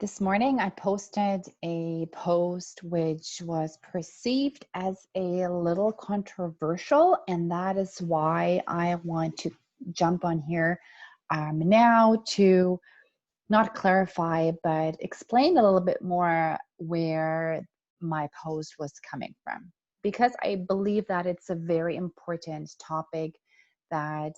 This morning, I posted a post which was perceived as a little controversial, and that is why I want to jump on here now to not clarify, but explain a little bit more where my post was coming from. Because I believe that it's a very important topic that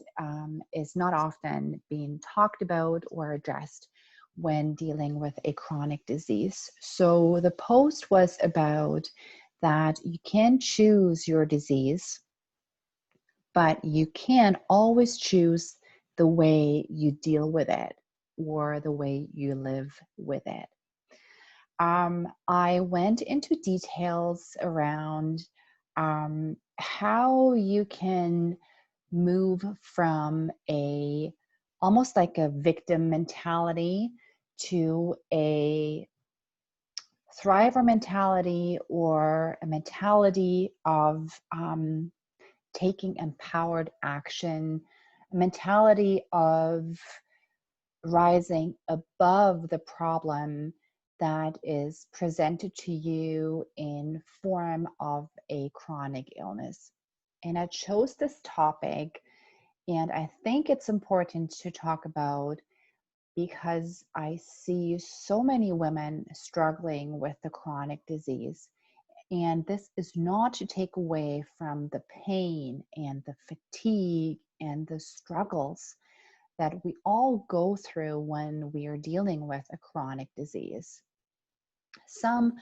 is not often being talked about or addressed when dealing with a chronic disease. So the post was about that you can choose your disease, but you can always choose the way you deal with it or the way you live with it. I went into details around how you can move from a almost like a victim mentality to a thriver mentality or a mentality of taking empowered action, a mentality of rising above the problem that is presented to you in form of a chronic illness. And I chose this topic, and I think it's important to talk about because I see so many women struggling with the chronic disease. And this is not to take away from the pain and the fatigue and the struggles that we all go through when we are dealing with a chronic disease. Some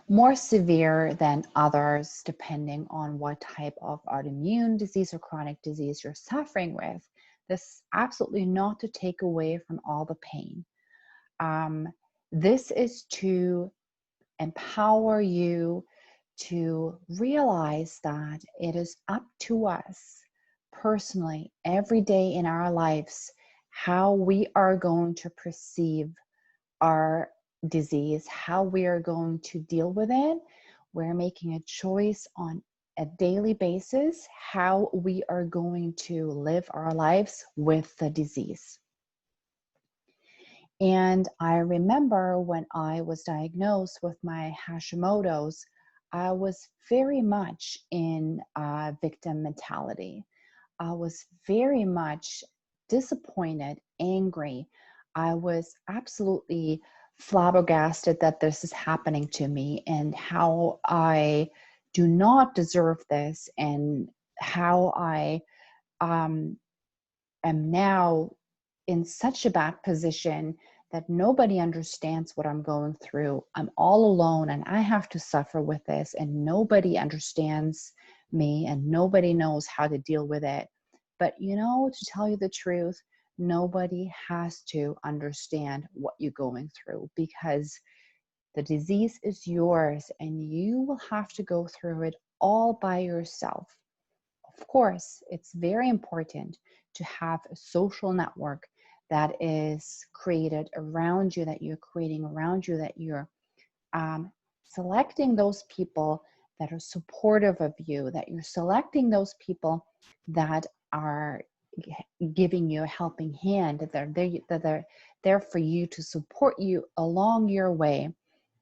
more severe than others, depending on what type of autoimmune disease or chronic disease you're suffering with. This is absolutely not to take away from all the pain. This is to empower you to realize that it is up to us personally every day in our lives how we are going to perceive our disease, how we are going to deal with it. We're making a choice on a daily basis how we are going to live our lives with the disease. And I remember when I was diagnosed with my Hashimoto's, I was very much in a victim mentality. I was very much disappointed, angry. I was absolutely flabbergasted that this is happening to me and how I do not deserve this and how I am now in such a bad position that nobody understands what I'm going through. I'm all alone and I have to suffer with this, and nobody understands me and nobody knows how to deal with it. But to tell you the truth, nobody has to understand what you're going through because the disease is yours and you will have to go through it all by yourself. Of course, it's very important to have a social network that is created around you, that you're creating around you, that you're selecting those people that are supportive of you, that you're selecting those people that are giving you a helping hand, that they're there for you to support you along your way.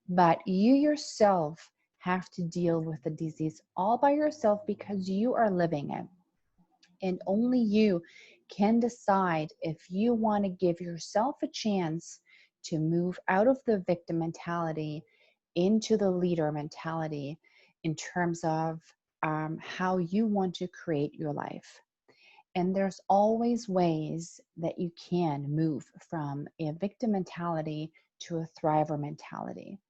But you yourself have to deal with the disease all by yourself because you are living it. And only you can decide if you want to give yourself a chance to move out of the victim mentality into the leader mentality in terms of how you want to create your life. And there's always ways that you can move from a victim mentality to a thriver mentality.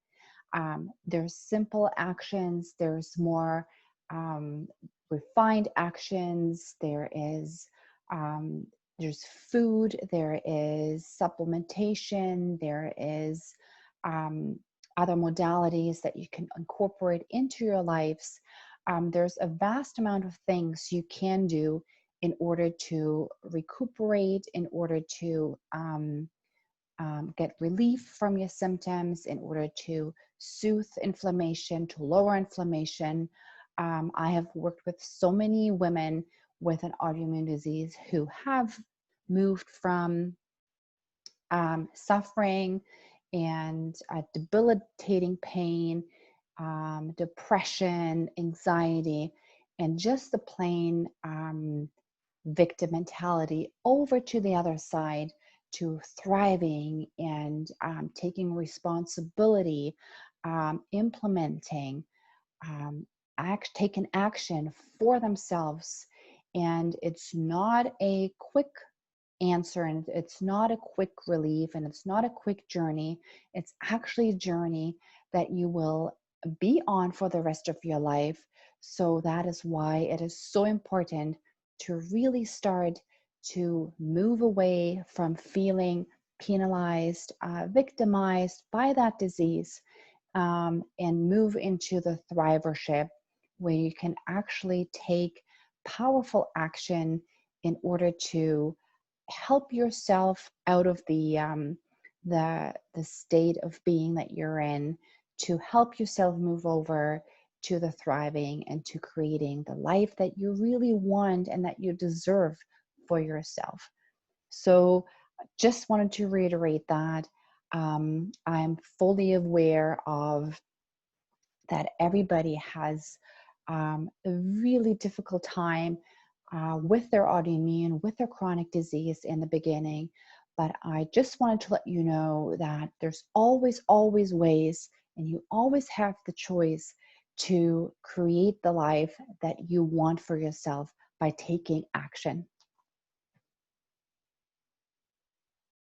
There's simple actions, there's more refined actions, um, there's food, there is supplementation, there is other modalities that you can incorporate into your lives. There's a vast amount of things you can do in order to recuperate, in order to get relief from your symptoms, in order to soothe inflammation, to lower inflammation. I have worked with so many women with an autoimmune disease who have moved from suffering and debilitating pain, depression, anxiety, and just the plain victim mentality over to the other side, to thriving and taking responsibility, implementing, taking action for themselves. And it's not a quick answer, and it's not a quick relief, and it's not a quick journey. It's actually a journey that you will be on for the rest of your life. So that is why it is so important to really start to move away from feeling penalized, victimized by that disease, and move into the thrivership, where you can actually take powerful action in order to help yourself out of the state of being that you're in, to help yourself move over to the thriving and to creating the life that you really want and that you deserve for yourself. So just wanted to reiterate that I'm fully aware of that everybody has a really difficult time with their autoimmune, with their chronic disease in the beginning. But I just wanted to let you know that there's always, always ways, and you always have the choice to create the life that you want for yourself by taking action.